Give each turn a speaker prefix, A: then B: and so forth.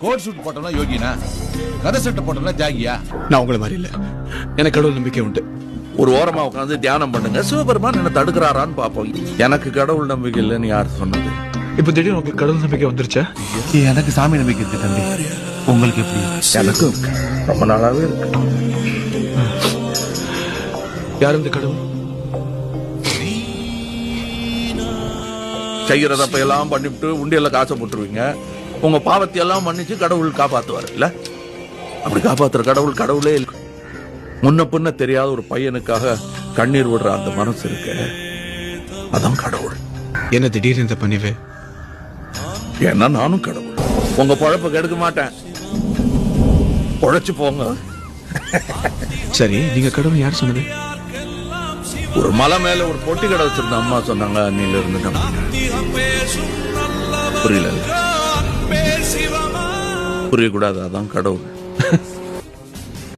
A: Coat suit போட்டோம்னா யோகினா, கதை சட்டை போட்டோம்னா ஜாகியா?
B: நான் உங்களை மாதிரி இல்ல, எனக்கு கடவுள் நம்பிக்கை உண்டு.
C: ஒரு ஓரமா உட்காந்து தியானம் பண்ணுங்க, சிவபெருமான் என்ன தடுக்கிறாரான்னு பாப்போம். எனக்கு கடவுள் நம்பிக்கை இல்லைன்னு யார் சொன்னது?
B: இப்ப திடீர்னு உங்களுக்கு கடவுள் நம்பிக்கை வந்துருச்சா?
A: எனக்கு சாமி நம்பிக்கை இருக்கு தம்பி. உங்களுக்கு எப்படி?
C: எனக்கு ரொம்ப நாளாவே இருக்கு.
B: யார் இந்த கடவுள்?
C: செய்யறதப்ப எல்லாம் பண்ணிவிட்டு உண்டியல்ல காசை போட்டுருவீங்க. உங்க பாவத்தை எல்லாம் மன்னிச்சு கடவுள் காப்பாத்துவாரு இல்ல? அப்படி காப்பாத்துற கடவுள் கடவுளே இல்லை. முன்ன பின்ன தெரியாத ஒரு பையனுக்காக கண்ணீர் விடுற அந்த மனசு இருக்கு, அதான் கடவுள்.
B: என்ன திடீர்னு இந்த பணிவு?
C: ஏன்னா நானும் கடவுள். உங்க பொழப்ப கெடுக்க மாட்டேன், பொழைச்சு போங்க.
B: சரி, நீங்க கடவுள் யார் சொன்னது?
C: ஒரு மலை மேல ஒரு பொட்டி கடை வச்சிருந்த அம்மா சொன்னாங்க. அன்னில இருந்து புரியல, புரியக்கூடாது, அதான் கடவுள்.